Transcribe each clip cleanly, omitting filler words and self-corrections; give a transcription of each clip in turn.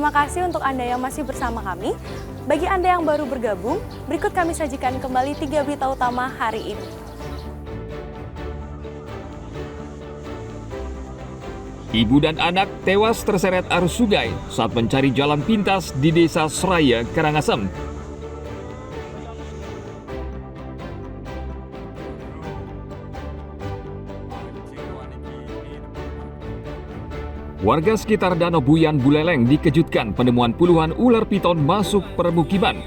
Terima kasih untuk Anda yang masih bersama kami. Bagi Anda yang baru bergabung, berikut kami sajikan kembali 3 berita utama hari ini. Ibu dan anak tewas terseret arus sungai saat mencari jalan pintas di Desa Seraya, Karangasem. Warga sekitar Danau Buyan Buleleng dikejutkan penemuan puluhan ular piton masuk permukiman.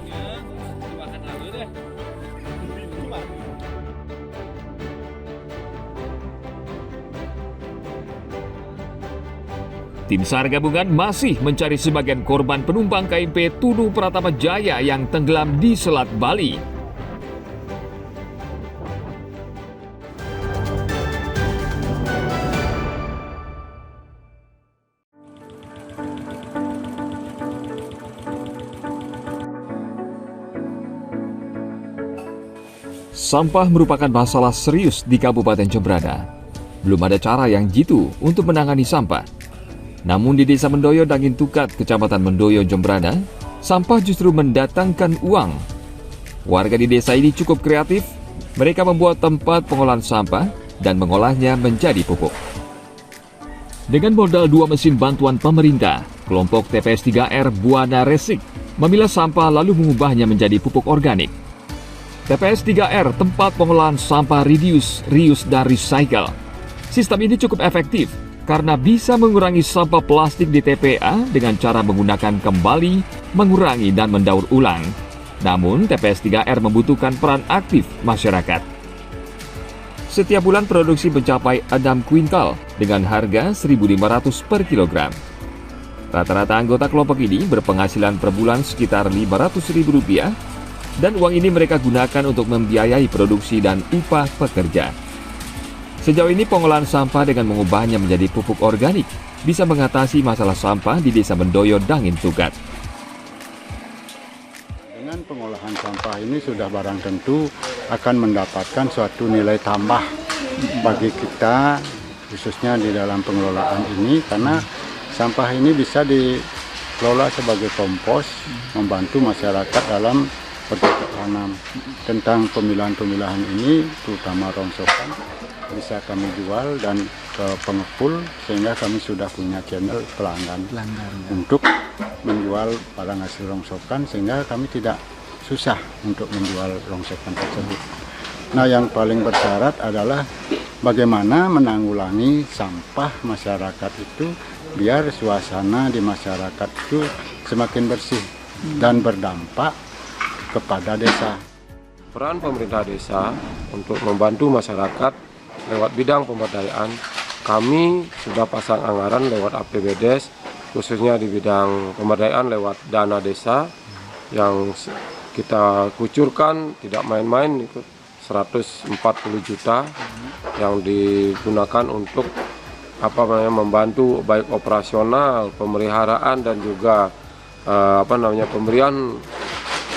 Tim SAR gabungan masih mencari sebagian korban penumpang KMP Tunu Pratama Jaya yang tenggelam di Selat Bali. Sampah merupakan masalah serius di Kabupaten Jembrana. Belum ada cara yang jitu untuk menangani sampah. Namun di Desa Mendoyo Dangin Tukat, Kecamatan Mendoyo, Jembrana, sampah justru mendatangkan uang. Warga di desa ini cukup kreatif. Mereka membuat tempat pengolahan sampah dan mengolahnya menjadi pupuk. Dengan modal 2 mesin bantuan pemerintah, kelompok TPS 3R Buana Resik memilah sampah lalu mengubahnya menjadi pupuk organik. TPS 3R, tempat pengolahan sampah reduce, reuse, dan recycle. Sistem ini cukup efektif karena bisa mengurangi sampah plastik di TPA dengan cara menggunakan kembali, mengurangi, dan mendaur ulang. Namun, TPS 3R membutuhkan peran aktif masyarakat. Setiap bulan produksi mencapai 6 kuintal dengan harga Rp1.500 per kilogram. Rata-rata anggota kelompok ini berpenghasilan per bulan sekitar Rp500.000, dan uang ini mereka gunakan untuk membiayai produksi dan upah pekerja. Sejauh ini pengolahan sampah dengan mengubahnya menjadi pupuk organik bisa mengatasi masalah sampah di Desa Mendoyo Dangin Tukat. Dengan pengolahan sampah ini sudah barang tentu akan mendapatkan suatu nilai tambah bagi kita, khususnya di dalam pengelolaan ini, karena sampah ini bisa dikelola sebagai kompos, membantu masyarakat dalam bercocok tanam. Tentang pemilahan-pemilahan ini, terutama rongsokan, bisa kami jual dan ke pengepul, sehingga kami sudah punya channel pelanggan untuk menjual barang hasil rongsokan, sehingga kami tidak susah untuk menjual rongsokan tersebut. Nah, yang paling bersyarat adalah bagaimana menanggulangi sampah masyarakat itu biar suasana di masyarakat itu semakin bersih dan berdampak kepada desa. Peran pemerintah desa untuk membantu masyarakat lewat bidang pemberdayaan, kami sudah pasang anggaran lewat APBDes, khususnya di bidang pemberdayaan lewat dana desa yang kita kucurkan tidak main-main, 140 juta yang digunakan untuk membantu baik operasional, pemeliharaan, dan juga pemberian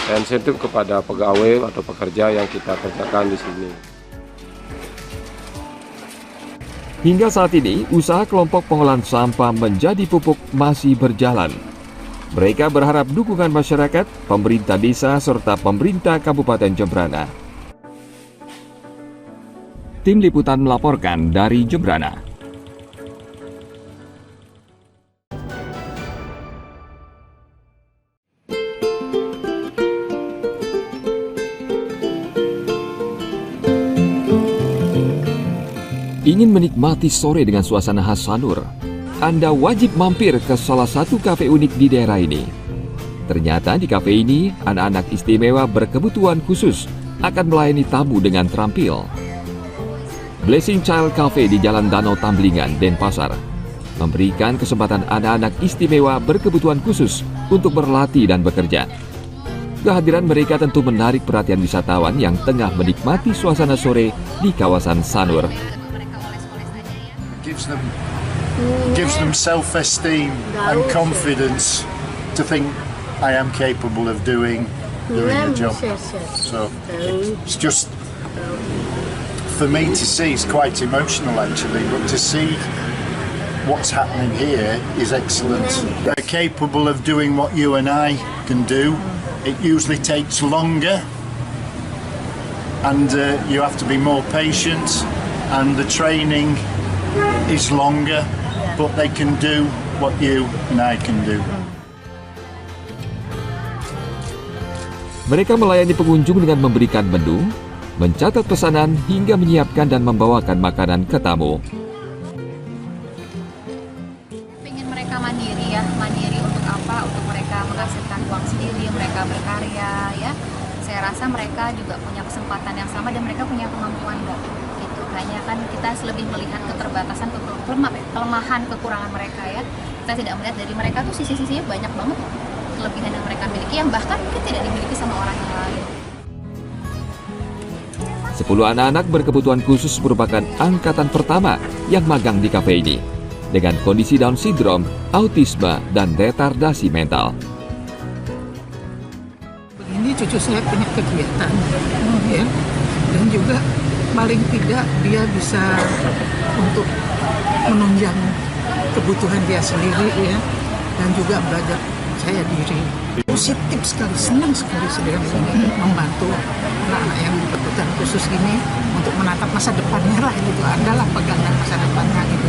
insentif kepada pegawai atau pekerja yang kita kerjakan di sini. Hingga saat ini, usaha kelompok pengolahan sampah menjadi pupuk masih berjalan. Mereka berharap dukungan masyarakat, pemerintah desa, serta pemerintah Kabupaten Jembrana. Tim Liputan melaporkan dari Jembrana. Ingin menikmati sore dengan suasana khas Sanur? Anda wajib mampir ke salah satu kafe unik di daerah ini. Ternyata di kafe ini, anak-anak istimewa berkebutuhan khusus akan melayani tamu dengan terampil. Blessing Child Cafe di Jalan Danau Tamblingan, Denpasar, memberikan kesempatan anak-anak istimewa berkebutuhan khusus untuk berlatih dan bekerja. Kehadiran mereka tentu menarik perhatian wisatawan yang tengah menikmati suasana sore di kawasan Sanur. Gives them self-esteem and confidence to think I am capable of doing the job. So it's just for me to see, it's quite emotional actually, but to see what's happening here is excellent. They're capable of doing what you and I can do. It usually takes longer, and you have to be more patient, and the training is longer, but they can do what you and I can do. Mereka melayani pengunjung dengan memberikan menu, mencatat pesanan hingga menyiapkan dan membawakan makanan ke tamu. Pengen mereka mandiri ya, mandiri untuk apa? Untuk mereka menghasilkan uang sendiri, mereka berkarya ya. Saya rasa mereka juga punya kesempatan yang sama dan mereka punya kemampuan Mbak. Gitu. Hanya kan kita lebih melihat keterbatasan, kelemahan, kekurangan mereka ya. Kita tidak melihat dari mereka tuh sisi-sisinya banyak banget kelebihan yang mereka miliki yang bahkan mungkin tidak dimiliki sama orang yang lain. 10 anak-anak berkebutuhan khusus merupakan angkatan pertama yang magang di kafe ini dengan kondisi Down syndrome, autisme, dan retardasi mental. Ini cucu saya punya kegiatan, ya, dan juga paling tidak dia bisa untuk menunjang kebutuhan dia sendiri, ya, dan juga belajar saya diri. Positif sekali, senang sekali sedang ini membantu anak-anak yang berkebutuhan khusus ini untuk menatap masa depannya lah, itu adalah pegangan masa depannya gitu.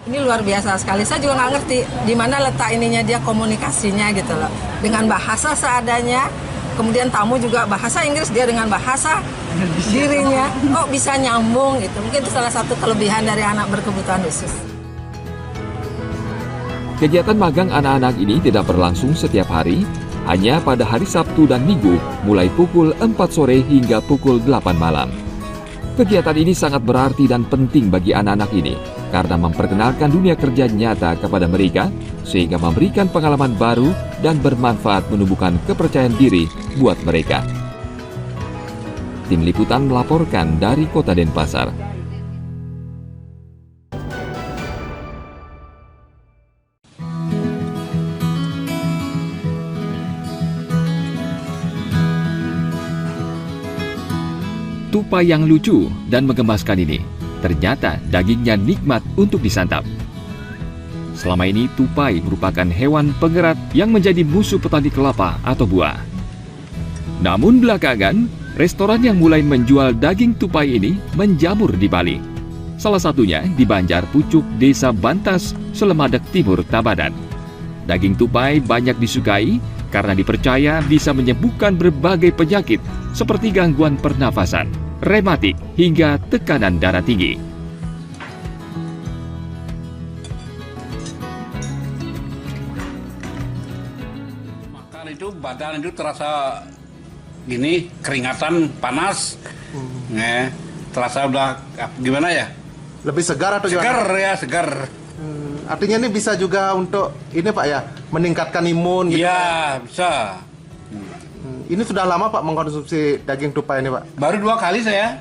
Ini luar biasa sekali, saya juga nggak ngerti di mana letak ininya dia komunikasinya gitu loh. Dengan bahasa seadanya, kemudian tamu juga bahasa Inggris, dia dengan bahasa dirinya, kok bisa nyambung gitu. Mungkin itu salah satu kelebihan dari anak berkebutuhan khusus. Kegiatan magang anak-anak ini tidak berlangsung setiap hari, hanya pada hari Sabtu dan Minggu, mulai pukul 4 sore hingga pukul 8 malam. Kegiatan ini sangat berarti dan penting bagi anak-anak ini, karena memperkenalkan dunia kerja nyata kepada mereka, sehingga memberikan pengalaman baru dan bermanfaat menumbuhkan kepercayaan diri buat mereka. Tim Liputan melaporkan dari Kota Denpasar. Tupai yang lucu dan menggemaskan ini, ternyata dagingnya nikmat untuk disantap. Selama ini tupai merupakan hewan pengerat yang menjadi musuh petani kelapa atau buah. Namun belakangan, restoran yang mulai menjual daging tupai ini menjamur di Bali. Salah satunya di Banjar Pucuk, Desa Bantas, Selemadeg Timur, Tabanan. Daging tupai banyak disukai karena dipercaya bisa menyembuhkan berbagai penyakit seperti gangguan pernafasan, rematik, hingga tekanan darah tinggi. Makan itu badan itu terasa gini, keringatan, panas, terasa udah gimana ya? Lebih segar atau gimana? Segar ya, segar. Artinya ini bisa juga untuk ini Pak ya, meningkatkan imun gitu. Iya, bisa. Ini sudah lama Pak mengkonsumsi daging tupai ini Pak? Baru 2 kali saya.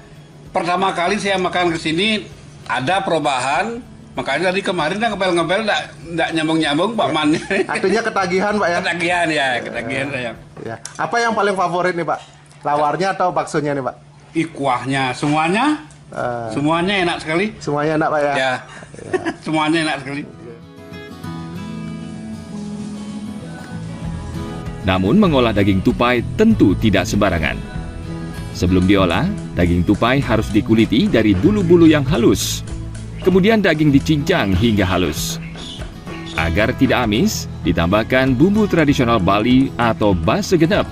Pertama kali saya makan ke sini ada perubahan. Makanya tadi kemarin dah ngepel-ngepel enggak nyambung-nyambung Pak Man. Artinya ketagihan Pak ya? Ketagihan ya, ketagihan saya. Ya. Apa yang paling favorit nih Pak? Lawarnya atau baksonya nih Pak? Kuahnya semuanya. Semuanya enak sekali. Semuanya enak Pak ya? Ya. Semuanya enak sekali. Namun mengolah daging tupai tentu tidak sembarangan. Sebelum diolah, daging tupai harus dikuliti dari bulu-bulu yang halus. Kemudian daging dicincang hingga halus. Agar tidak amis, ditambahkan bumbu tradisional Bali atau base genep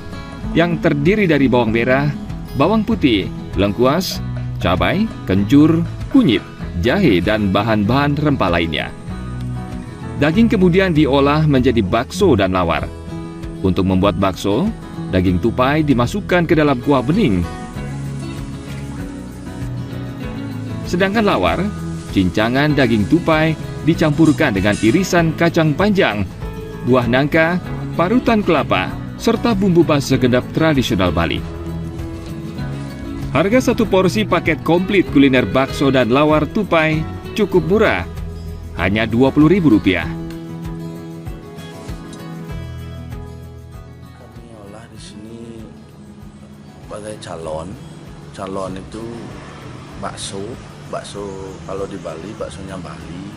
yang terdiri dari bawang merah, bawang putih, lengkuas, cabai, kencur, kunyit, jahe, dan bahan-bahan rempah lainnya. Daging kemudian diolah menjadi bakso dan lawar. Untuk membuat bakso, daging tupai dimasukkan ke dalam kuah bening. Sedangkan lawar, cincangan daging tupai dicampurkan dengan irisan kacang panjang, buah nangka, parutan kelapa, serta bumbu base genep tradisional Bali. Harga satu porsi paket komplit kuliner bakso dan lawar tupai cukup murah, hanya Rp20.000. Kami olah di sini sebagai calon itu bakso kalau di Bali baksonya Bali.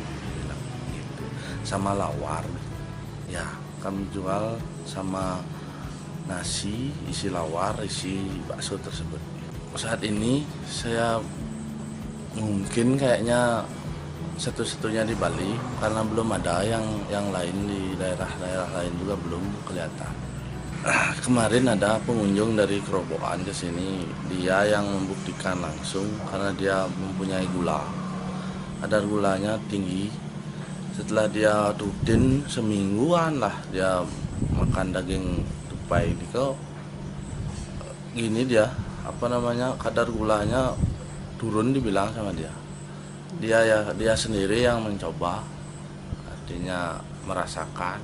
sama lawar. Ya, kami jual sama nasi, isi lawar, isi bakso tersebut. Saat ini saya mungkin kayaknya satu-satunya di Bali karena belum ada yang lain di daerah-daerah lain juga belum kelihatan. Kemarin ada pengunjung dari Kerobokan ke sini, dia yang membuktikan langsung karena dia mempunyai gula. Kadar gulanya tinggi. Setelah dia rutin semingguan lah dia makan daging tupai ini kok gini dia kadar gulanya turun dibilang sama dia. Dia sendiri yang mencoba, artinya merasakan.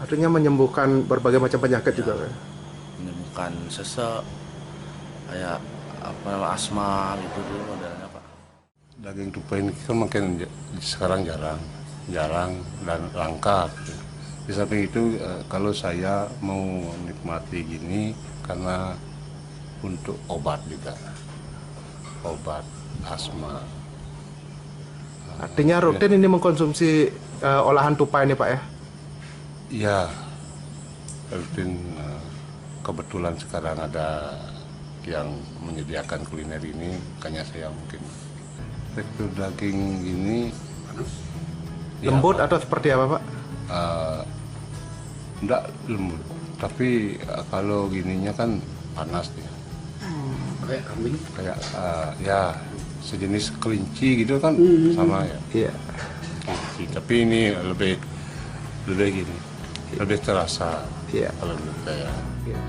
Artinya menyembuhkan berbagai macam penyakit juga kan? Menyembuhkan sesek, kayak asma gitu dulu modelnya Pak. Daging tupai ini kan makin sekarang jarang dan langka. Di samping itu kalau saya mau menikmati gini karena untuk obat juga, obat asma. Artinya rutin ini mengkonsumsi olahan tupai ini Pak ya? Ya, rutin. Kebetulan sekarang ada yang menyediakan kuliner ini, makanya saya mungkin tekstur daging ini lembut atau seperti apa Pak? Enggak lembut, tapi kalau gininya kan panas dia. Kayak kambing? Kayak ya sejenis kelinci gitu kan, sama ya. Iya. Kelinci, tapi ini lebih gini, lebih terasa. Iya. Kalau menurut saya. Iya.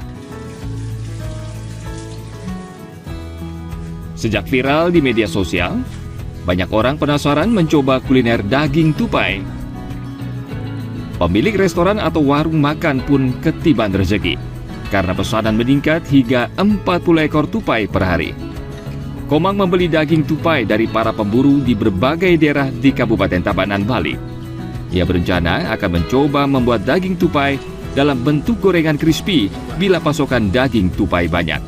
Sejak viral di media sosial, banyak orang penasaran mencoba kuliner daging tupai. Pemilik restoran atau warung makan pun ketiban rezeki karena pesanan meningkat hingga 40 ekor tupai per hari. Komang membeli daging tupai dari para pemburu di berbagai daerah di Kabupaten Tabanan, Bali. Ia berencana akan mencoba membuat daging tupai dalam bentuk gorengan crispy bila pasokan daging tupai banyak.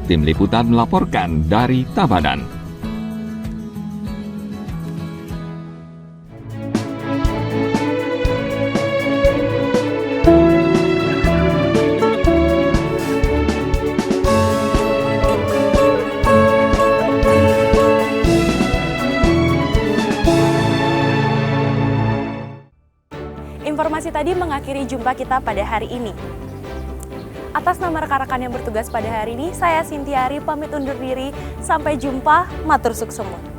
Tim Liputan melaporkan dari Tabanan. Informasi tadi mengakhiri jumpa kita pada hari ini. Atas nama rekan-rekan yang bertugas pada hari ini, saya Sintiari pamit undur diri. Sampai jumpa, matur suksema.